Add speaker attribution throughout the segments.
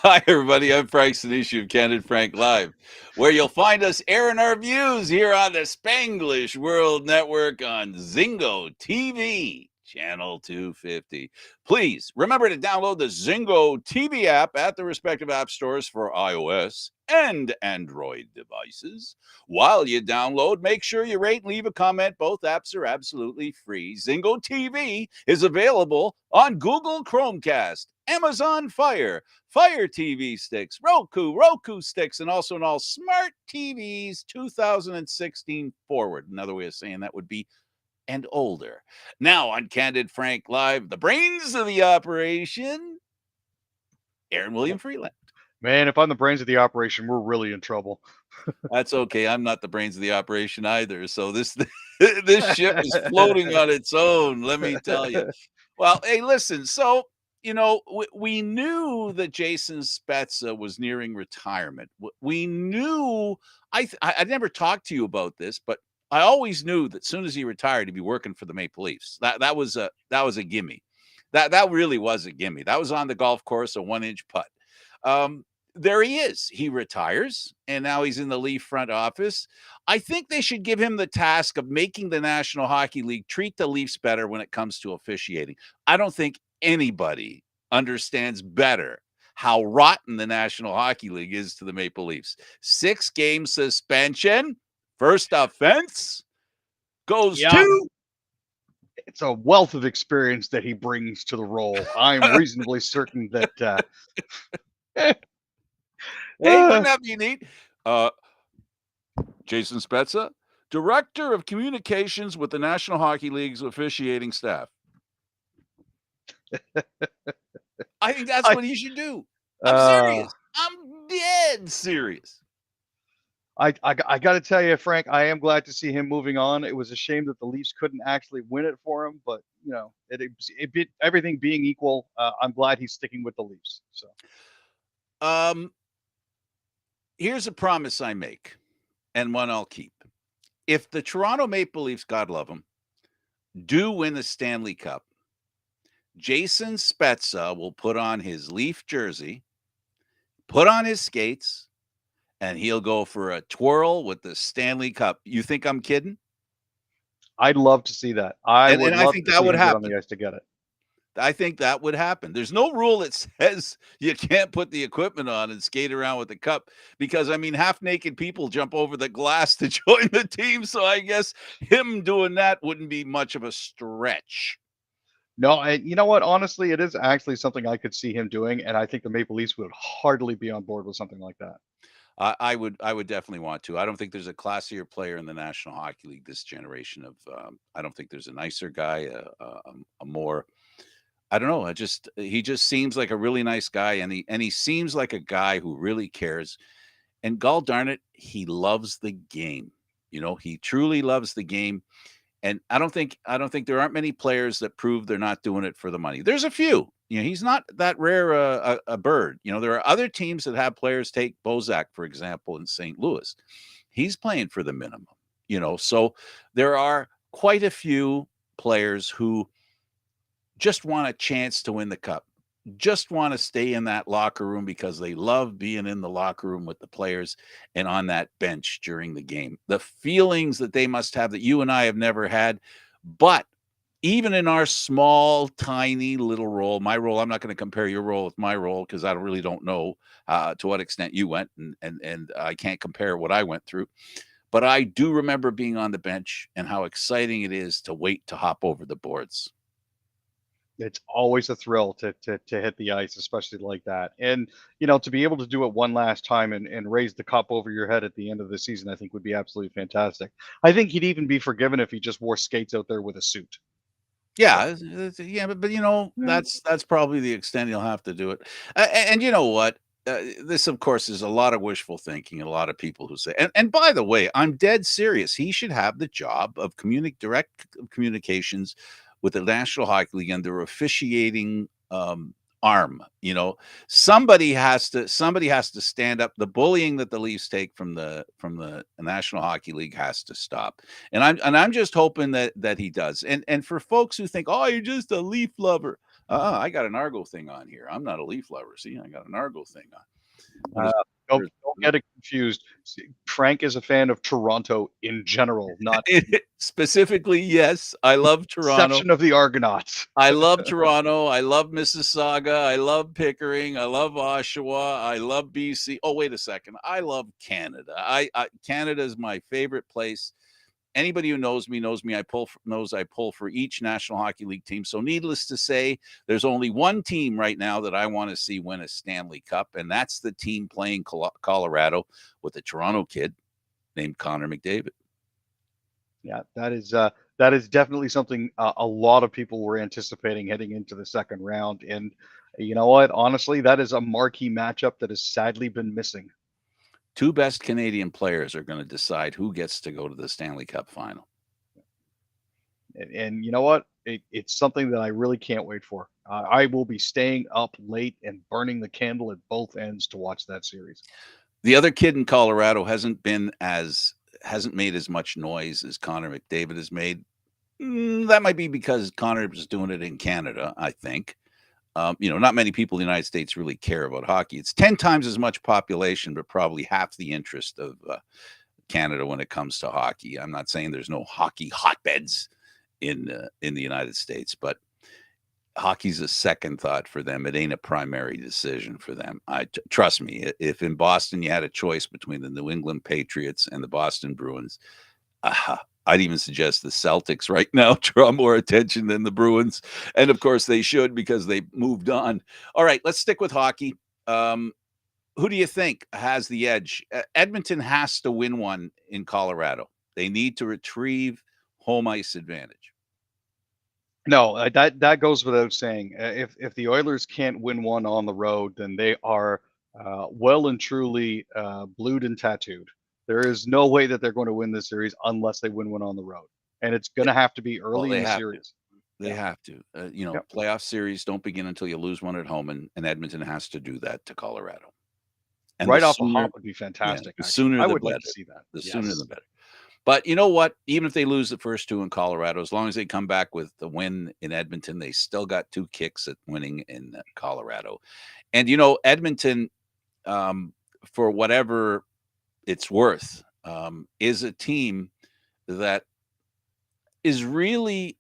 Speaker 1: Hi, everybody. I'm Frank Stanisci of Candid Frank Live, where you'll find us airing our views here on the Spanglish World Network on Zingo TV, Channel 250. Please remember to download the Zingo TV app at the respective app stores for iOS and Android devices. While you download, make sure you rate and leave a comment. Both apps are absolutely free. Zingo TV is available on Google Chromecast, Amazon Fire TV sticks, Roku sticks, and also on all smart TVs 2016 forward. Another way of saying that would be and older. Now on Candid Frank Live, the brains of the operation, Aaron William Freeland.
Speaker 2: Man, if I'm the brains of the operation, we're really in trouble.
Speaker 1: That's okay. I'm not the brains of the operation either. So this this ship is floating on its own, let me tell you. Well, hey, listen. So we knew that Jason Spezza was nearing retirement. We knew. I never talked to you about this, but I always knew that as soon as he retired, he'd be working for the Maple Leafs. That was a gimme. That really was a gimme. That was on the golf course, a 1-inch putt. There he is. He retires, and now he's in the Leaf front office. I think they should give him the task of making the National Hockey League treat the Leafs better when it comes to officiating. I don't think anybody understands better how rotten the National Hockey League is to the Maple Leafs. 6-game suspension. First offense goes to...
Speaker 2: It's a wealth of experience that he brings to the role. I'm reasonably certain that
Speaker 1: Hey, wouldn't that be neat? Jason Spezza, Director of Communications with the National Hockey League's officiating staff. I think that's what he should do. I'm serious. I'm dead serious.
Speaker 2: I got to tell you, Frank, I am glad to see him moving on. It was a shame that the Leafs couldn't actually win it for him, but everything being equal, I'm glad he's sticking with the Leafs. So,
Speaker 1: here's a promise I make, and one I'll keep. If the Toronto Maple Leafs, God love them, do win the Stanley Cup, Jason Spezza will put on his Leaf jersey, put on his skates, and he'll go for a twirl with the Stanley Cup. You think I'm kidding?
Speaker 2: I'd love to see that. I
Speaker 1: think that would happen
Speaker 2: on the ice to get it.
Speaker 1: I think that would happen. There's no rule that says you can't put the equipment on and skate around with the cup because, I mean, half-naked people jump over the glass to join the team, so I guess him doing that wouldn't be much of a stretch.
Speaker 2: No, and you know what? Honestly, it is actually something I could see him doing, and I think the Maple Leafs would hardly be on board with something like that.
Speaker 1: I would definitely want to. I don't think there's a classier player in the National Hockey League this generation of. I don't think there's a nicer guy, a more. I don't know. He just seems like a really nice guy, and he seems like a guy who really cares. And gall darn it, he loves the game. He truly loves the game. And I don't think there aren't many players that prove they're not doing it for the money. There's a few. He's not that rare a bird. There are other teams that have players. Take Bozak, for example, in St. Louis. He's playing for the minimum. So there are quite a few players who just want a chance to win the cup, just want to stay in that locker room because they love being in the locker room with the players and on that bench during the game. The feelings that they must have that you and I have never had. But even in our small, tiny little role, my role, I'm not going to compare your role with my role because I really don't know to what extent you went, and I can't compare what I went through. But I do remember being on the bench and how exciting it is to wait to hop over the boards.
Speaker 2: It's always a thrill to hit the ice, especially like that. And, to be able to do it one last time and raise the cup over your head at the end of the season, I think would be absolutely fantastic. I think he'd even be forgiven if he just wore skates out there with a suit.
Speaker 1: Yeah, but that's probably the extent he'll have to do it. And you know what? This, of course, is a lot of wishful thinking and a lot of people who say, and by the way, I'm dead serious. He should have the job of direct communications with the National Hockey League and their officiating arm. Somebody has to stand up. The bullying that the Leafs take from the National Hockey League has to stop. And I'm just hoping that he does. And for folks who think, oh, you're just a Leaf lover, I got an Argo thing on here. I'm not a Leaf lover. See, I got an Argo thing on. What
Speaker 2: Uh,
Speaker 1: is
Speaker 2: don't get it confused. Frank is a fan of Toronto in general, not
Speaker 1: specifically, yes, I love Toronto.
Speaker 2: exception of the Argonauts.
Speaker 1: I love Toronto. I love Mississauga. I love Pickering. I love Oshawa. I love BC. Oh, wait a second. I love Canada. Canada is my favorite place. Anybody who knows me knows me. I pull for each National Hockey League team. So, needless to say, there's only one team right now that I want to see win a Stanley Cup, and that's the team playing Colorado with a Toronto kid named Connor McDavid.
Speaker 2: Yeah, that is definitely something a lot of people were anticipating heading into the second round. And you know what? Honestly, that is a marquee matchup that has sadly been missing.
Speaker 1: Two best Canadian players are going to decide who gets to go to the Stanley Cup final.
Speaker 2: And you know what? It's something that I really can't wait for. I will be staying up late and burning the candle at both ends to watch that series.
Speaker 1: The other kid in Colorado hasn't made as much noise as Connor McDavid has made. That might be because Connor was doing it in Canada, I think. Not many people in the United States really care about hockey. It's 10 times as much population, but probably half the interest of Canada when it comes to hockey. I'm not saying there's no hockey hotbeds in the United States, but hockey's a second thought for them. It ain't a primary decision for them. Trust me. If in Boston you had a choice between the New England Patriots and the Boston Bruins, I'd even suggest the Celtics right now draw more attention than the Bruins. And of course they should, because they moved on. All right, let's stick with hockey. Who do you think has the edge? Edmonton has to win one in Colorado. They need to retrieve home ice advantage.
Speaker 2: No, that goes without saying. If the Oilers can't win one on the road, then they are well and truly blued and tattooed. There is no way that they're going to win this series unless they win one on the road, and it's going to have to be
Speaker 1: Well,
Speaker 2: early in
Speaker 1: they
Speaker 2: the
Speaker 1: have to.
Speaker 2: series.
Speaker 1: They
Speaker 2: Yeah.
Speaker 1: have to.
Speaker 2: Yep.
Speaker 1: Playoff series don't begin until you lose one at home, and Edmonton has to do that to Colorado. And the
Speaker 2: Right off a
Speaker 1: sooner,
Speaker 2: hop would be
Speaker 1: yeah,
Speaker 2: fantastic.
Speaker 1: the
Speaker 2: Actually,
Speaker 1: sooner
Speaker 2: I
Speaker 1: the
Speaker 2: would like to
Speaker 1: better.
Speaker 2: see that.
Speaker 1: The sooner the
Speaker 2: Yes.
Speaker 1: better. But you know what? Even if they lose the first two in Colorado, as long as they come back with the win in Edmonton, they still got two kicks at winning in Colorado. And Edmonton, for whatever it's worth, is a team that is really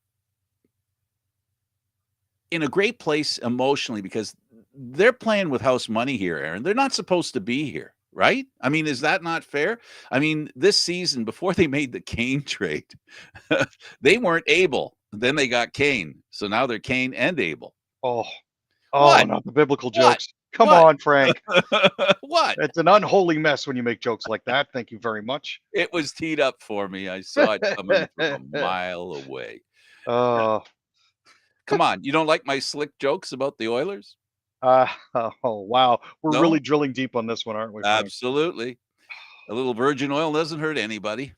Speaker 1: in a great place emotionally, because they're playing with house money here, Aaron. They're not supposed to be here, right? I mean, is that not fair? I mean, this season, before they made the Kane trade, they weren't able. Then they got Kane. So now they're Kane and Abel.
Speaker 2: Oh,
Speaker 1: What?
Speaker 2: not the biblical
Speaker 1: What?
Speaker 2: jokes. Come
Speaker 1: What?
Speaker 2: on, Frank.
Speaker 1: What?
Speaker 2: It's an unholy mess when you make jokes like that. Thank you very much.
Speaker 1: It was teed up for me. I saw it coming from a mile away.
Speaker 2: uh,
Speaker 1: Come on. You don't like my slick jokes about the Oilers?
Speaker 2: uh, oh, wow. We're
Speaker 1: No?
Speaker 2: really drilling deep on this one, aren't we, Frank?
Speaker 1: Absolutely. A little virgin oil doesn't hurt anybody.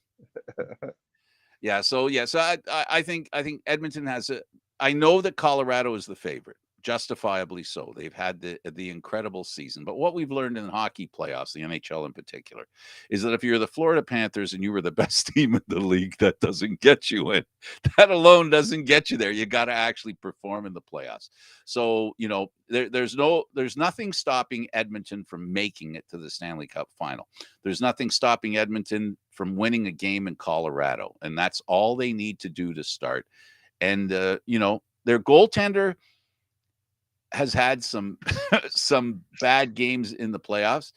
Speaker 1: Yeah, so I think Edmonton has a. I know that Colorado is the favorite, justifiably so. They've had the incredible season, but what we've learned in hockey playoffs, the NHL in particular, is that if you're the Florida Panthers and you were the best team in the league, that doesn't get you in. That alone doesn't get you there. You got to actually perform in the playoffs. So there's nothing stopping Edmonton from making it to the Stanley Cup final. There's nothing stopping Edmonton from winning a game in Colorado, and that's all they need to do to start. And their goaltender has had some some bad games in the playoffs,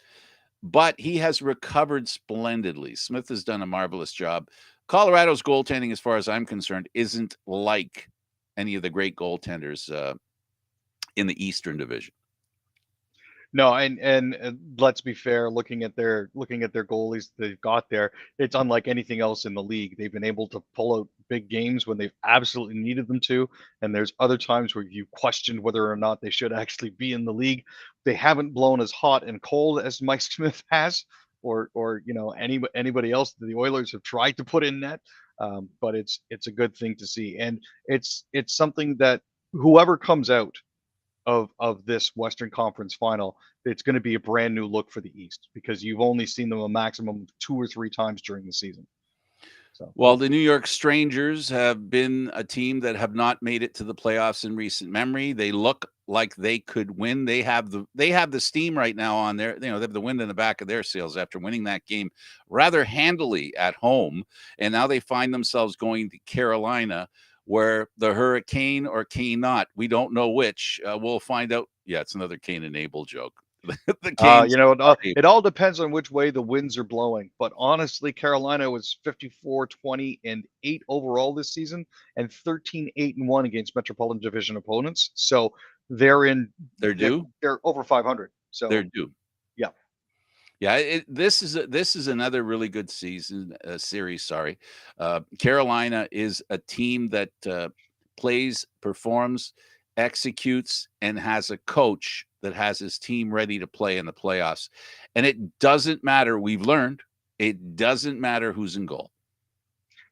Speaker 1: but he has recovered splendidly. Smith has done a marvelous job. Colorado's goaltending, as far as I'm concerned, isn't like any of the great goaltenders in the Eastern Division.
Speaker 2: No, and let's be fair. Looking at their goalies they've got there, it's unlike anything else in the league. They've been able to pull out big games when they've absolutely needed them to, and there's other times where you questioned whether or not they should actually be in the league. They haven't blown as hot and cold as Mike Smith has, or anybody else that the Oilers have tried to put in net. But it's a good thing to see, and it's something that whoever comes out of this Western Conference final, it's going to be a brand new look for the East because you've only seen them a maximum of 2 or 3 times during the season. So
Speaker 1: Well, the New York Strangers have been a team that have not made it to the playoffs in recent memory. They look like they could win. They have the steam right now on their, they have the wind in the back of their sails after winning that game rather handily at home. And now they find themselves going to Carolina, where the Hurricane or Kane not, we don't know which. We'll find out. Yeah, it's another Cain and Abel joke. The Canes are
Speaker 2: it all depends on which way the winds are blowing. But honestly, Carolina was 54-20-8 overall this season, and 13-8-1 against Metropolitan Division opponents. So they're in
Speaker 1: they're
Speaker 2: they're,
Speaker 1: due.
Speaker 2: they're over 500.
Speaker 1: They're
Speaker 2: So
Speaker 1: due.
Speaker 2: yeah.
Speaker 1: Yeah, this is another really good series. Sorry, Carolina is a team that plays, performs, executes, and has a coach that has his team ready to play in the playoffs. And it doesn't matter. We've learned it doesn't matter who's in goal.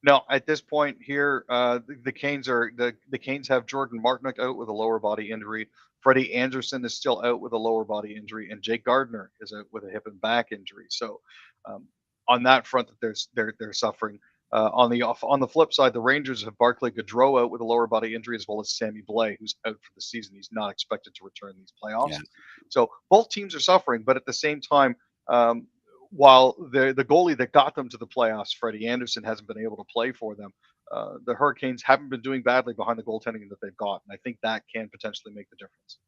Speaker 2: No, at this point here, the Canes are the Canes have Jordan Martinick out with a lower body injury. Freddie Anderson is still out with a lower body injury, and Jake Gardner is out with a hip and back injury. So, um, on that front, that they're suffering. On the flip side, the Rangers have Barclay Gaudreau out with a lower body injury, as well as Sammy Blais, who's out for the season. He's not expected to return these
Speaker 1: Yeah,
Speaker 2: playoffs. So both teams are suffering, but at the same time, um, while the goalie that got them to the playoffs, Freddie Anderson, hasn't been able to play for them, the Hurricanes haven't been doing badly behind the goaltending that they've got, and I think that can potentially make the difference.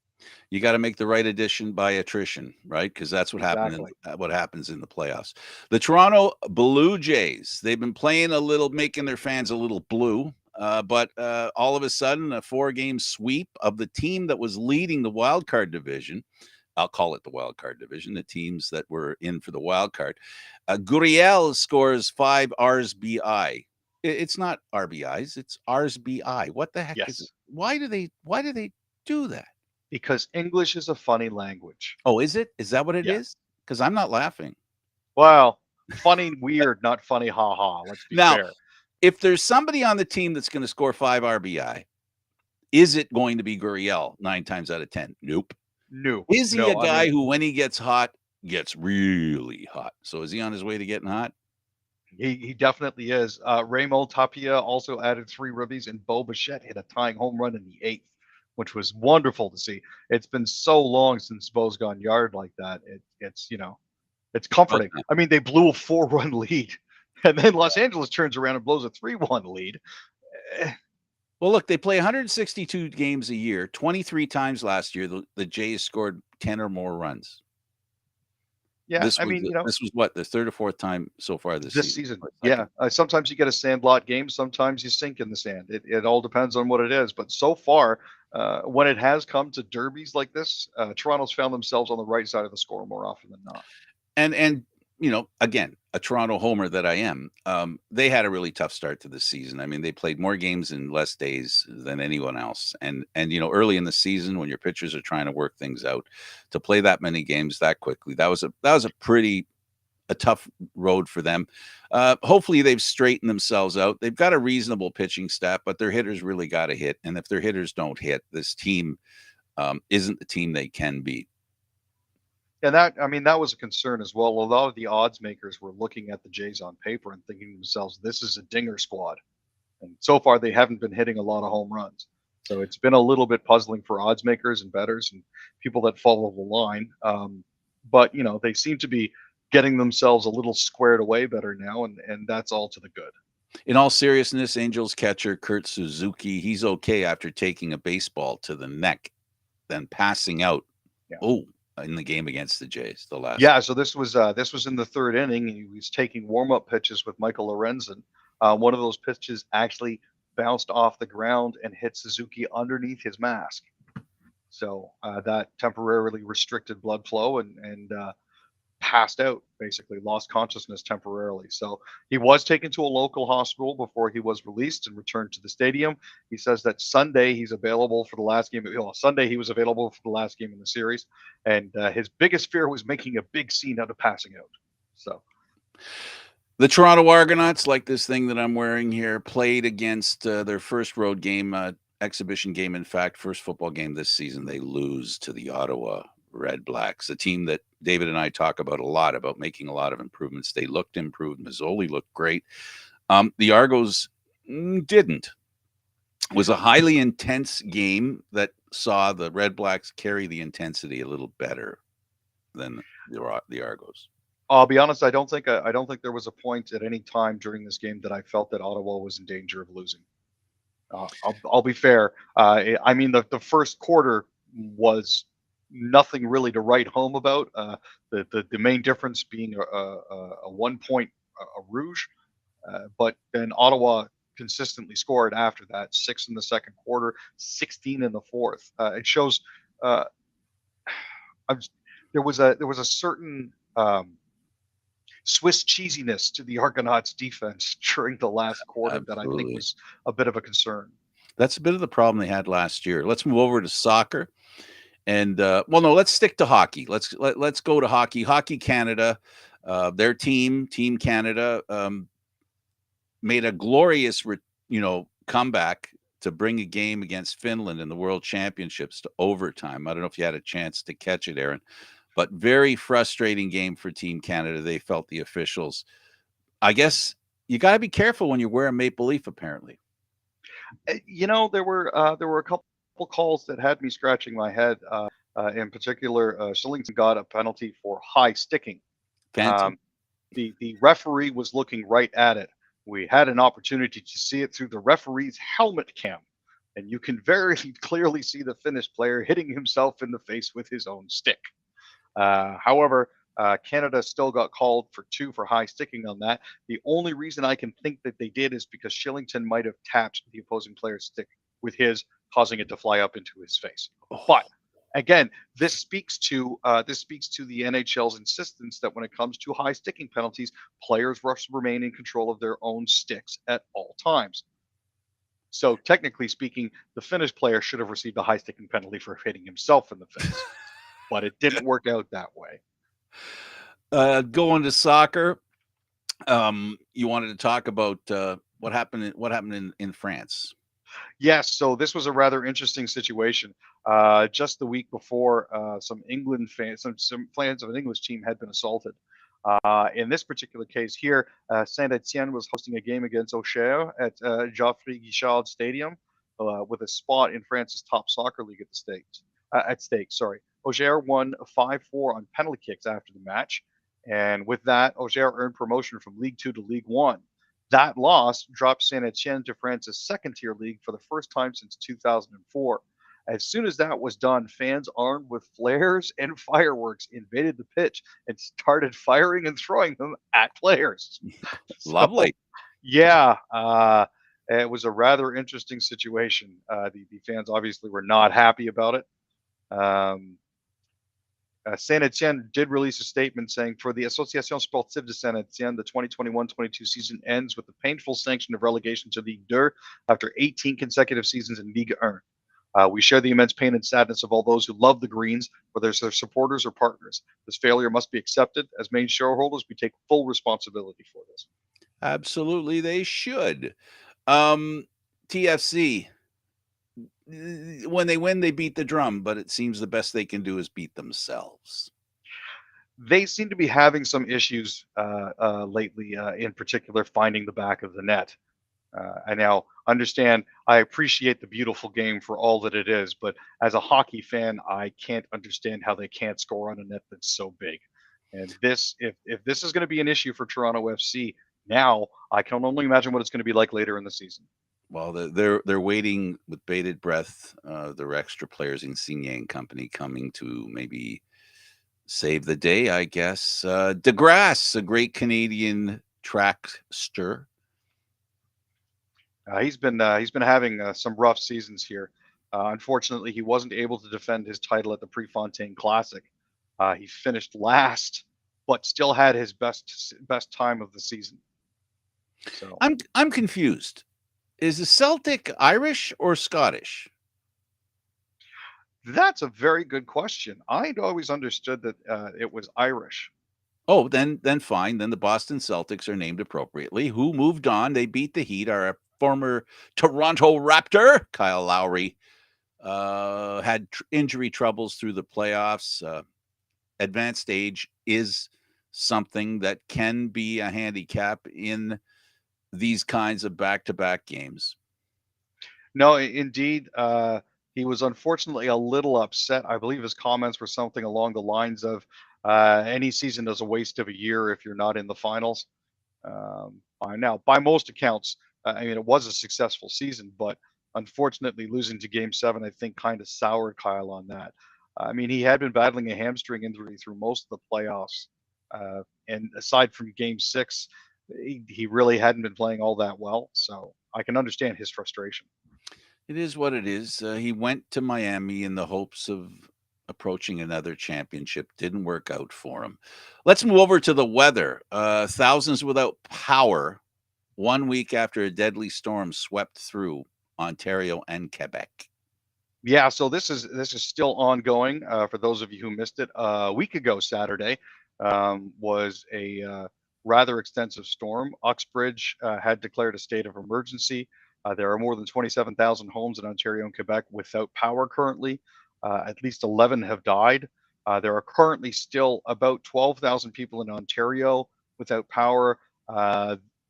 Speaker 1: you got to make the right addition by attrition, right? Because that's
Speaker 2: Exactly.
Speaker 1: what happens in the playoffs. The Toronto Blue Jays, they've been playing a little, making their fans a little blue. But all of a sudden, a 4-game sweep of the team that was leading the wild card division. I'll call it the wild card division, the teams that were in for the wild card. Gurriel scores 5 RSBI. It's not RBIs, it's RSBI. What the heck is it?
Speaker 2: Yes,
Speaker 1: Why do they do that?
Speaker 2: because English is a funny language.
Speaker 1: Oh, is it? Is that what it
Speaker 2: Yeah.
Speaker 1: is? Because I'm not laughing.
Speaker 2: Well, funny, weird, not funny, ha ha. Let's be
Speaker 1: Now,
Speaker 2: fair.
Speaker 1: if there's somebody on the team that's going to score 5 RBI, is it going to be Gurriel 9 times out of 10? Nope.
Speaker 2: No,
Speaker 1: Is he a
Speaker 2: no. I
Speaker 1: guy
Speaker 2: mean,
Speaker 1: who, when he gets hot, gets really hot? So is he on his way to getting hot?
Speaker 2: he definitely is. Raymond Tapia also added 3 ribbies, and Bo Bichette hit a tying home run in the 8th, which was wonderful to see. It's been so long since Bo's gone yard like that. It's
Speaker 1: About
Speaker 2: comforting.
Speaker 1: time.
Speaker 2: I mean, they blew a 4-run lead, and then Los Angeles turns around and blows a 3-1 lead. Eh,
Speaker 1: Well, look, they play 162 games a year. 23 times last year, the Jays scored 10 or more runs.
Speaker 2: Yeah,
Speaker 1: This
Speaker 2: I
Speaker 1: was
Speaker 2: mean,
Speaker 1: this was what, the third or fourth time so far this
Speaker 2: this
Speaker 1: season?
Speaker 2: season,
Speaker 1: Or
Speaker 2: yeah.
Speaker 1: second?
Speaker 2: Sometimes you get a sandlot game, sometimes you sink in the sand. It all depends on what it is. But so far, when it has come to derbies like this, Toronto's found themselves on the right side of the score more often than not.
Speaker 1: And again, a Toronto homer that I am, they had a really tough start to the season. I mean, they played more games in less days than anyone else. And early in the season when your pitchers are trying to work things out, to play that many games that quickly, that was a tough road for them. Hopefully they've straightened themselves out. They've got a reasonable pitching staff, but their hitters really got to hit. And if their hitters don't hit, this team isn't the team they can beat.
Speaker 2: And that was a concern as well. A lot of the odds makers were looking at the Jays on paper and thinking to themselves, this is a dinger squad. And so far, they haven't been hitting a lot of home runs. So it's been a little bit puzzling for odds makers and bettors and people that follow the line. But they seem to be getting themselves a little squared away better now, and that's all to the good.
Speaker 1: In all seriousness, Angels catcher Kurt Suzuki, he's okay after taking a baseball to the neck, then passing out.
Speaker 2: Yeah.
Speaker 1: Oh, in the game against the Jays, the last.
Speaker 2: Yeah, so this was in the third inning. He was taking warm up pitches with Michael Lorenzen. One of those pitches actually bounced off the ground and hit Suzuki underneath his mask. So that temporarily restricted blood flow and passed out, basically lost consciousness temporarily. So he was taken to a local hospital before he was released and returned to the stadium. He says that Sunday he's available for the last game. Sunday he was available for the last game in the series, and his biggest fear was making a big scene out of passing out. So
Speaker 1: The Toronto Argonauts, like this thing that I'm wearing here, played against their first road game, exhibition game. In fact, first football game this season, they lose to the Ottawa Red Blacks, a team that David and I talk about a lot, about making a lot of improvements. They looked improved. Mazzoli looked great. The Argos didn't. It was a highly intense game that saw the Red Blacks carry the intensity a little better than the Argos.
Speaker 2: I'll be honest. I don't think there was a point at any time during this game that I felt that Ottawa was in danger of losing. I'll be fair. I mean, the first quarter was nothing really to write home about. The main difference being a 1 point a rouge, but then Ottawa consistently scored after that. 6 in the second quarter, 16 in the fourth. It shows uh, there was a certain Swiss cheesiness to the Argonauts defense during the last quarter that I think
Speaker 1: Absolutely.
Speaker 2: was a bit of a concern.
Speaker 1: That's a bit of the problem they had last year. Let's move over to soccer. And well, no, let's stick to hockey. Let's go to hockey. Hockey Canada, their Team Canada, made a glorious, comeback to bring a game against Finland in the World Championships to overtime. I don't know if you had a chance to catch it, Aaron, but very frustrating game for Team Canada. They felt the officials. I guess you got to be careful when you're wearing maple leaf. Apparently,
Speaker 2: There were a couple calls that had me scratching my head. In particular, Shillington got a penalty for high sticking.
Speaker 1: Phantom.
Speaker 2: Um, the referee was looking right at it. We had an opportunity to see it through the referee's helmet cam, and you can very clearly see the Finnish player hitting himself in the face with his own stick. However, Canada still got called for 2 for high sticking on that. The only reason I can think that they did is because Shillington might have tapped the opposing player's stick with his, causing it to fly up into his face. But again, this speaks to the NHL's insistence that when it comes to high sticking penalties, players must remain in control of their own sticks at all times. So technically speaking, the Finnish player should have received a high sticking penalty for hitting himself in the face, but it didn't work out that way.
Speaker 1: Going to soccer. You wanted to talk about what happened in France.
Speaker 2: Yes, so this was a rather interesting situation. Just the week before, some England fans, some fans of an English team had been assaulted. In this particular case here, Saint Etienne was hosting a game against Auxerre at Geoffrey Guichard Stadium, with a spot in France's top soccer league at stake. Sorry, Auxerre won 5-4 on penalty kicks after the match, and with that, Auxerre earned promotion from League Two to League One. That loss dropped Saint Etienne to France's second-tier league for the first time since 2004. As soon as that was done, fans armed with flares and fireworks invaded the pitch and started firing and throwing them at players. So,
Speaker 1: Lovely.
Speaker 2: yeah, it was a rather interesting situation. The fans obviously were not happy about it. Um, Saint Etienne did release a statement saying, for the Association Sportive de Saint Etienne, the 2021-22 season ends with the painful sanction of relegation to Ligue 2 after 18 consecutive seasons in Ligue 1. We share the immense pain and sadness of all those who love the Greens, whether it's their supporters or partners. This failure must be accepted. As main shareholders, we take full responsibility for this.
Speaker 1: Absolutely, they should. TFC, when they win, they beat the drum, but it seems the best they can do is beat themselves.
Speaker 2: They seem to be having some issues lately, in particular, finding the back of the net. I now understand, I appreciate the beautiful game for all that it is, but as a hockey fan, I can't understand how they can't score on a net that's so big. And if this is going to be an issue for Toronto FC, now I can only imagine what it's going to be like later in the season.
Speaker 1: Well, they're waiting with bated breath. Their extra players, Insigne and company, coming to maybe save the day, I guess. DeGrasse, a great Canadian trackster.
Speaker 2: He's been having some rough seasons here. Unfortunately, he wasn't able to defend his title at the Prefontaine Classic. He finished last, but still had his best time of the season. So
Speaker 1: I'm confused. Is the Celtic Irish or Scottish?
Speaker 2: that's a very good question. I'd always understood that it was Irish.
Speaker 1: Oh, then fine. Then the Boston Celtics are named appropriately. Who moved on? They beat the Heat. Our former Toronto Raptor, Kyle Lowry, had injury troubles through the playoffs. Advanced age is something that can be a handicap in these kinds of back-to-back games.
Speaker 2: No, indeed. He was unfortunately a little upset. I believe his comments were something along the lines of, "Any season is a waste of a year if you're not in the finals." Now, by most accounts, I mean, it was a successful season, but unfortunately, losing to Game 7, I think, kind of soured Kyle on that. I mean, he had been battling a hamstring injury through most of the playoffs. And aside from Game 6, he really hadn't been playing all that well. So I can understand his frustration.
Speaker 1: It is what it is. He went to Miami in the hopes of approaching another championship. Didn't work out for him. Let's move over to the weather. Thousands without power 1 week after a deadly storm swept through Ontario and Quebec.
Speaker 2: Yeah, so this is still ongoing. For those of you who missed it, a week ago Saturday was a rather extensive storm. Uxbridge had declared a state of emergency. There are more than 27,000 homes in Ontario and Quebec without power currently. At least 11 have died. There are currently still about 12,000 people in Ontario without power.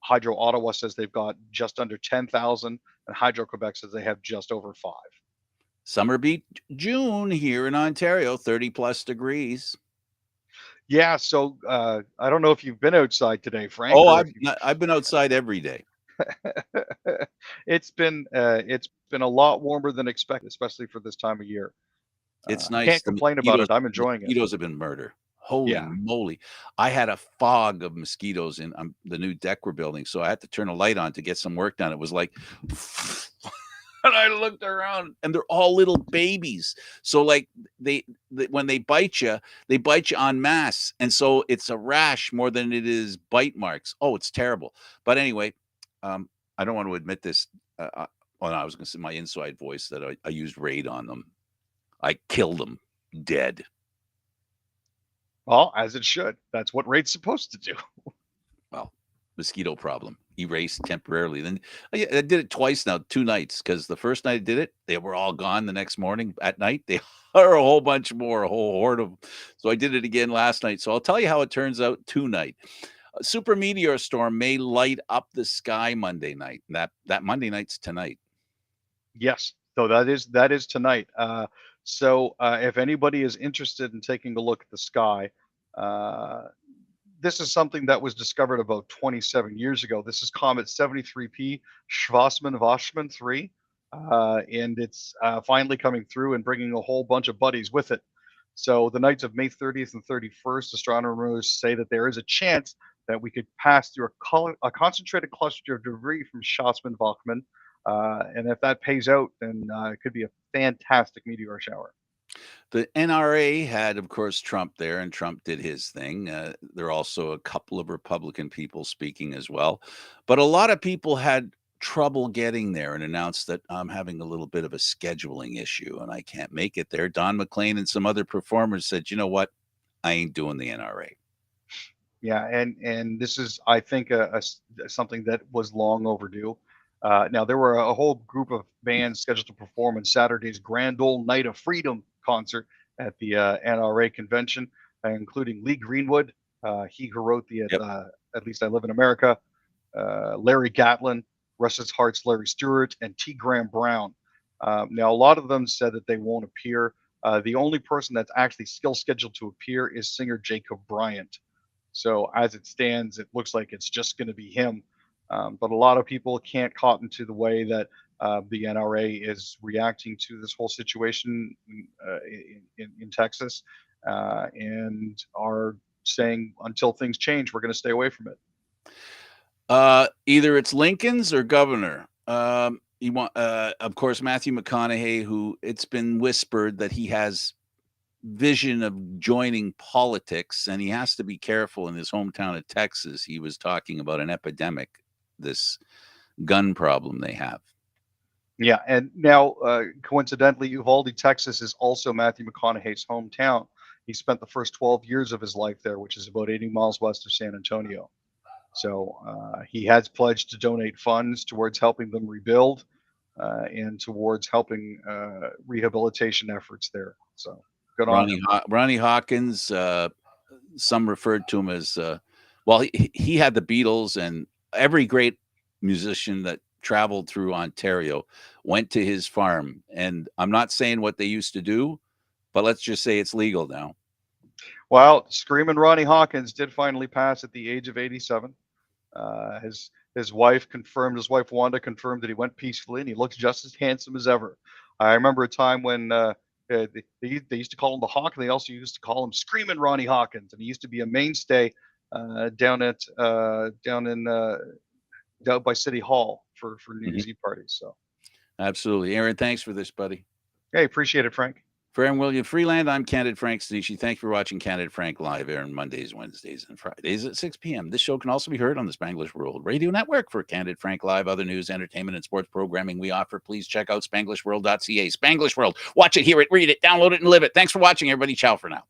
Speaker 2: Hydro Ottawa says they've got just under 10,000, and Hydro Quebec says they have just over 5.
Speaker 1: Summer beat June here in Ontario, 30 plus degrees.
Speaker 2: Yeah, so I don't know if you've been outside today, Frank,
Speaker 1: Oh,
Speaker 2: or if you.
Speaker 1: I've been outside every day.
Speaker 2: It's been a lot warmer than expected, especially for this time of year.
Speaker 1: It's
Speaker 2: I
Speaker 1: nice.
Speaker 2: can't complain about it. I'm enjoying it.
Speaker 1: Mosquitoes have been murder. Holy
Speaker 2: Yeah.
Speaker 1: moly. I had a fog of mosquitoes in the new deck we're building, so I had to turn a light on to get some work done. It was like and I looked around and they're all little babies. So like when they bite you en masse. And so it's a rash more than it is bite marks. Oh, it's terrible. But anyway, I don't want to admit this. Well, no, I was going to say my inside voice that I used Raid on them. I killed them dead.
Speaker 2: Well, as it should. That's what Raid's supposed to do.
Speaker 1: Well, mosquito problem erased temporarily. Then I did it twice now, 2 nights, because the first night I did it, they were all gone. The next morning at night, they are a whole bunch more, a whole horde of them. So I did it again last night. So I'll tell you how it turns out tonight. A super meteor storm may light up the sky Monday night. That Monday night's tonight.
Speaker 2: Yes. So that is tonight. So if anybody is interested in taking a look at the sky, uh, this is something that was discovered about 27 years ago. This is Comet 73P Schwarzmann-Wachsmann 3, and it's finally coming through and bringing a whole bunch of buddies with it. So the nights of May 30th and 31st, astronomers say that there is a chance that we could pass through a concentrated cluster of debris from Schwarzmann-Wachsmann, and if that pays out, then it could be a fantastic meteor shower.
Speaker 1: The NRA had, of course, Trump there, and Trump did his thing. There are also a couple of Republican people speaking as well. But a lot of people had trouble getting there and announced that I'm having a little bit of a scheduling issue and I can't make it there. Don McLean and some other performers said, you know what? I ain't doing the NRA.
Speaker 2: Yeah, and this is, I think, something that was long overdue. Now there were a whole group of bands scheduled to perform in Saturday's Grand Ole Night of Freedom concert at the NRA convention, including Lee Greenwood, he who wrote the
Speaker 1: Yep.
Speaker 2: At Least I Live in America, Larry Gatlin, Russ's Heart's Larry Stewart, and T. Graham Brown. Now a lot of them said that they won't appear. The only person that's actually still scheduled to appear is singer Jacob Bryant. So as it stands, it looks like it's just going to be him. But a lot of people can't cotton to the way that the NRA is reacting to this whole situation in Texas, and are saying until things change, we're going to stay away from it.
Speaker 1: Either it's Lincoln's or governor. You want, of course, Matthew McConaughey, who it's been whispered that he has vision of joining politics, and he has to be careful in his hometown of Texas. He was talking about an epidemic, this gun problem they have.
Speaker 2: Yeah, and now coincidentally, Uvalde, Texas, is also Matthew McConaughey's hometown. He spent the first 12 years of his life there, which is about 80 miles west of San Antonio. So he has pledged to donate funds towards helping them rebuild and towards helping rehabilitation efforts there. So good on him.
Speaker 1: Ronnie Hawkins, some referred to him as, well, he had the Beatles and every great musician that traveled through Ontario, went to his farm. And I'm not saying what they used to do, but let's just say it's legal now.
Speaker 2: Well, Screaming Ronnie Hawkins did finally pass at the age of 87. His wife confirmed, his wife Wanda confirmed that he went peacefully, and he looks just as handsome as ever. I remember a time when they used to call him the Hawk, and they also used to call him Screaming Ronnie Hawkins, and he used to be a mainstay down by City Hall for New Year's Eve parties. So,
Speaker 1: absolutely, Aaron. Thanks for this, buddy.
Speaker 2: hey, appreciate it, Frank.
Speaker 1: For Aaron William Freeland, I'm Candid Frank Stanisci. Thank you for watching Candid Frank live, airing Mondays, Wednesdays, and Fridays at 6 p.m. This show can also be heard on the Spanglish World Radio Network. For Candid Frank Live, other news, entertainment, and sports programming we offer, please check out SpanglishWorld.ca. Spanglish World. Watch it, hear it, read it, download it, and live it. Thanks for watching, everybody. Ciao for now.